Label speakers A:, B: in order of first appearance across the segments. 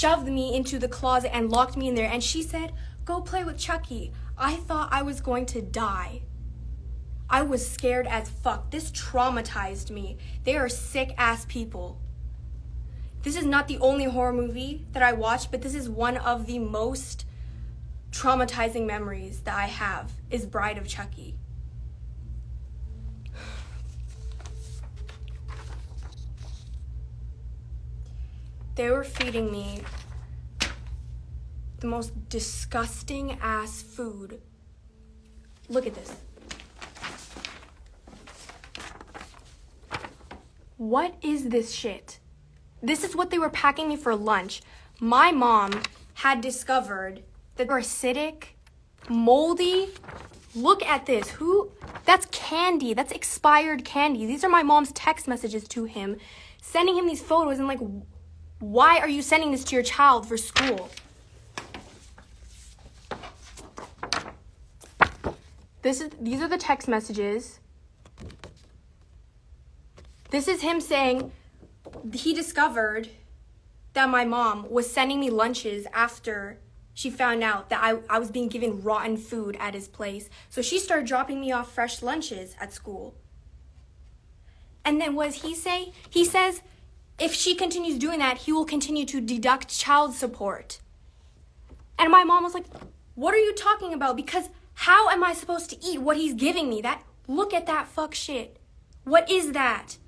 A: shoved me into the closet and locked me in there, and she said, "Go play with Chucky." I thought I was going to die. I was scared as fuck. This traumatized me. They are sick ass people. This is not the only horror movie that I watched, but this is one of the most traumatizing memories that I have, is Bride of Chucky. They were feeding me the most disgusting ass food. Look at this. What is this shit? This is what they were packing me for lunch. My mom had discovered that they're acidic, moldy. Look at this. That's candy. That's expired candy. These are my mom's text messages to him, sending him these photos and like, why are you sending this to your child for school? These are the text messages. This is him saying he discovered that my mom was sending me lunches after she found out that I was being given rotten food at his place. So she started dropping me off fresh lunches at school. And then what does he say? He says if she continues doing that, he will continue to deduct child support. And my mom was like, "What are you talking about? Because how am I supposed to eat what he's giving me? Look at that fuck shit. What is that?"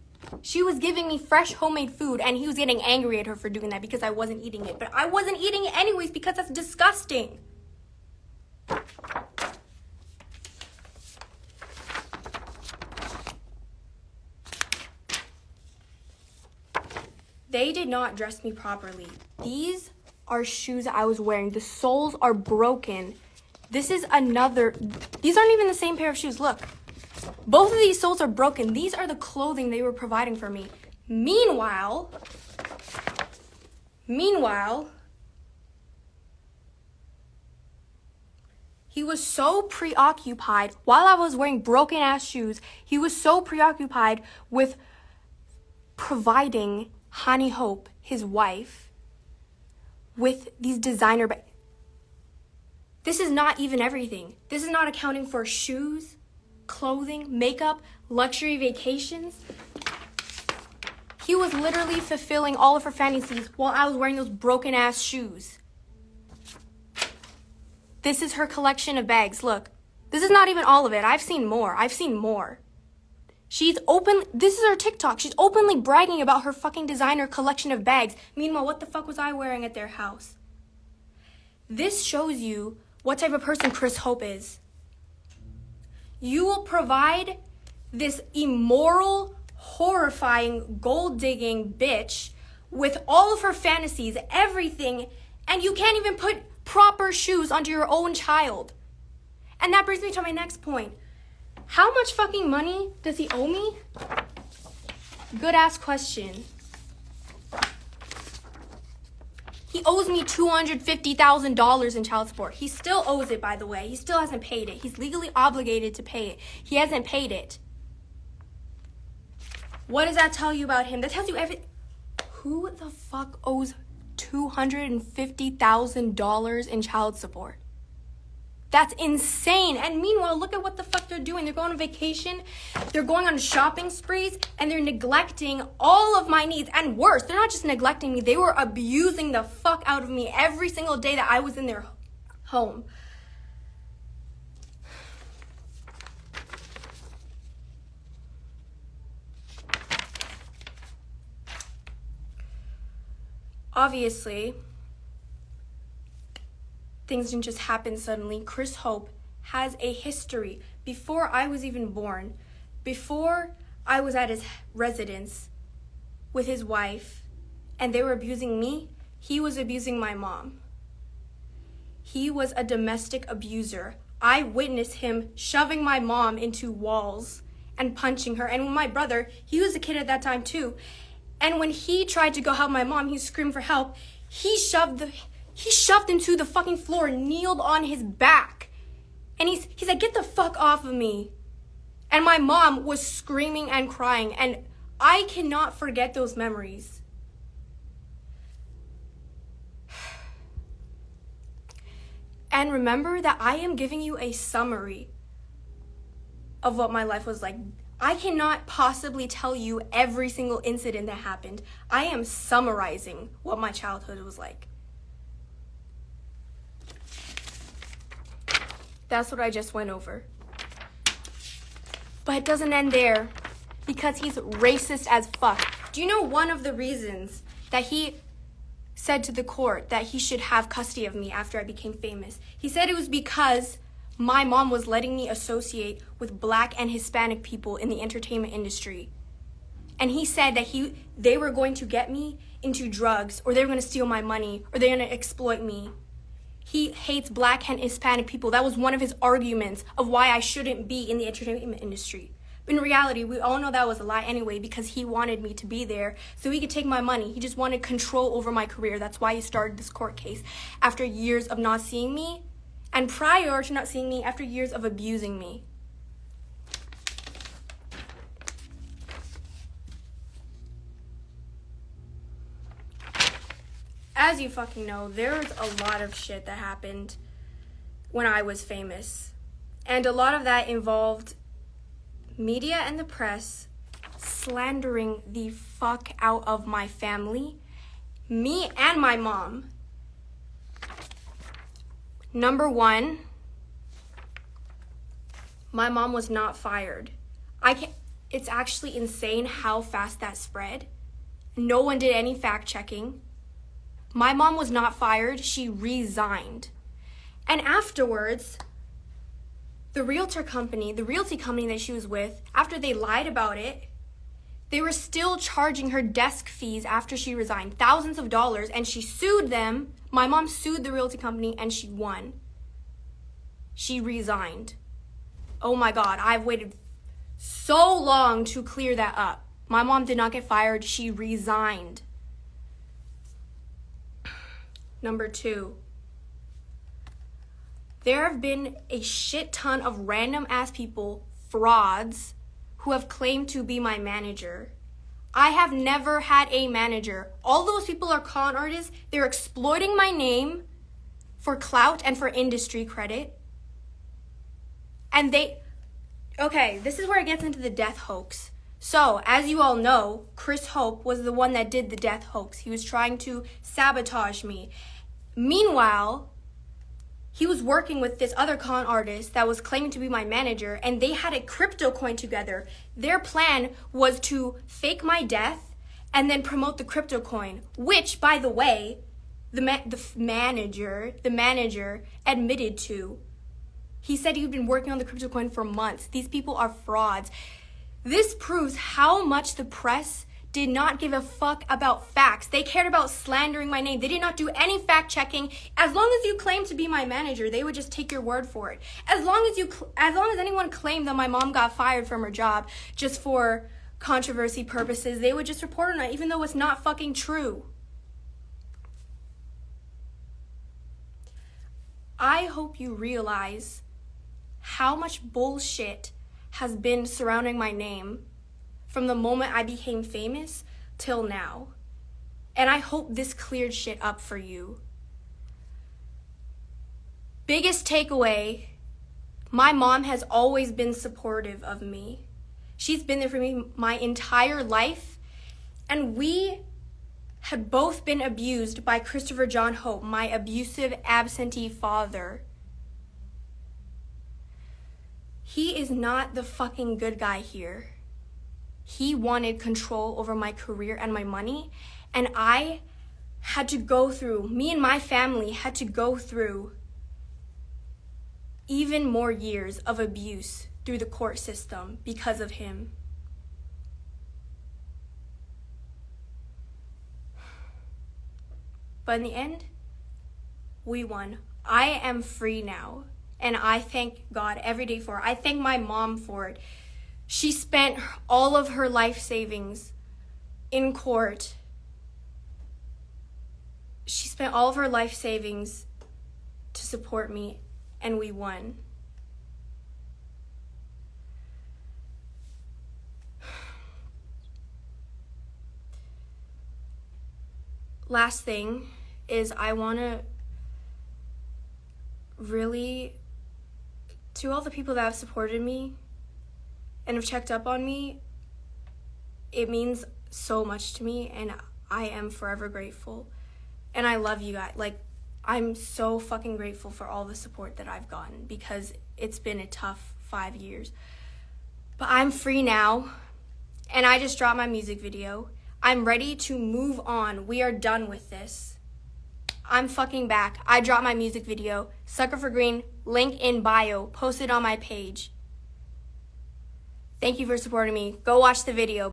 A: She was giving me fresh homemade food, and he was getting angry at her for doing that because I wasn't eating it. But I wasn't eating it anyways because that's disgusting. They did not dress me properly. These are shoes I was wearing. The soles are broken. These aren't even the same pair of shoes. Look. Both of these soles are broken. These are the clothing they were providing for me. Meanwhile, he was so preoccupied, while I was wearing broken ass shoes, he was so preoccupied with providing Honey Hope, his wife, with these designer bags. This is not even everything. This is not accounting for shoes, clothing, makeup, luxury vacations. He was literally fulfilling all of her fantasies while I was wearing those broken ass shoes. This is her collection of bags. Look, this is not even all of it. I've seen more. This is her TikTok. She's openly bragging about her fucking designer collection of bags. Meanwhile, what the fuck was I wearing at their house? This shows you what type of person Chris Hope is. You will provide this immoral, horrifying, gold-digging bitch with all of her fantasies, everything, and you can't even put proper shoes onto your own child. And that brings me to my next point. How much fucking money does he owe me? Good ass question. He owes me $250,000 in child support. He still owes it, by the way. He still hasn't paid it. He's legally obligated to pay it. He hasn't paid it. What does that tell you about him? That tells you everything. Who the fuck owes $250,000 in child support? That's insane. And meanwhile, look at what the fuck they're doing. They're going on vacation, they're going on shopping sprees, and they're neglecting all of my needs. And worse, they're not just neglecting me, they were abusing the fuck out of me every single day that I was in their home. Obviously, things didn't just happen suddenly. Chris Hope has a history. Before I was even born, before I was at his residence with his wife and they were abusing me, he was abusing my mom. He was a domestic abuser. I witnessed him shoving my mom into walls and punching her. And my brother, he was a kid at that time too. And when he tried to go help my mom, he screamed for help. He shoved him to the fucking floor, kneeled on his back. And he's like, "Get the fuck off of me." And my mom was screaming and crying. And I cannot forget those memories. And remember that I am giving you a summary of what my life was like. I cannot possibly tell you every single incident that happened. I am summarizing what my childhood was like. That's what I just went over. But it doesn't end there, because he's racist as fuck. Do you know one of the reasons that he said to the court that he should have custody of me after I became famous? He said it was because my mom was letting me associate with Black and Hispanic people in the entertainment industry. And he said that they were going to get me into drugs, or they were going to steal my money, or they're going to exploit me. He hates Black and Hispanic people. That was one of his arguments of why I shouldn't be in the entertainment industry. But in reality, we all know that was a lie anyway, because he wanted me to be there so he could take my money. He just wanted control over my career. That's why he started this court case after years of not seeing me, and prior to not seeing me, after years of abusing me. As you fucking know, there's a lot of shit that happened when I was famous. And a lot of that involved media and the press slandering the fuck out of my family, me and my mom. Number one, my mom was not fired. It's actually insane how fast that spread. No one did any fact checking. My mom was not fired, she resigned. And afterwards, the realty company that she was with, after they lied about it, they were still charging her desk fees after she resigned, thousands of dollars, and she sued them. My mom sued the realty company and she won. She resigned. Oh my God, I've waited so long to clear that up. My mom did not get fired, she resigned. Number two, there have been a shit ton of random ass people, frauds, who have claimed to be my manager. I have never had a manager. All those people are con artists. They're exploiting my name for clout and for industry credit. And this is where it gets into the death hoax. So, as you all know, Chris Hope was the one that did the death hoax. He was trying to sabotage me. Meanwhile, he was working with this other con artist that was claiming to be my manager, and they had a crypto coin together. Their plan was to fake my death and then promote the crypto coin, which, by the way, the manager admitted to. He said he'd been working on the crypto coin for months. These people are frauds. This proves how much the press did not give a fuck about facts. They cared about slandering my name. They did not do any fact checking. As long as you claim to be my manager, they would just take your word for it. As long as anyone claimed that my mom got fired from her job just for controversy purposes, they would just report on it, even though it's not fucking true. I hope you realize how much bullshit has been surrounding my name from the moment I became famous till now. And I hope this cleared shit up for you. Biggest takeaway, my mom has always been supportive of me. She's been there for me my entire life. And we had both been abused by Christopher John Hope, my abusive absentee father. He is not the fucking good guy here. He wanted control over my career and my money, and me and my family had to go through even more years of abuse through the court system because of him. But in the end, we won. I am free now, and I thank God every day for it. I thank my mom for it. She spent all of her life savings in court. She spent all of her life savings to support me, and we won. Last thing is I want to really, to all the people that have supported me and have checked up on me, it means so much to me, and I am forever grateful. And I love you guys. Like, I'm so fucking grateful for all the support that I've gotten, because it's been a tough 5 years. But I'm free now, and I just dropped my music video. I'm ready to move on. We are done with this. I'm fucking back. I dropped my music video. Sucker for Green, link in bio, posted on my page. Thank you for supporting me. Go watch the video.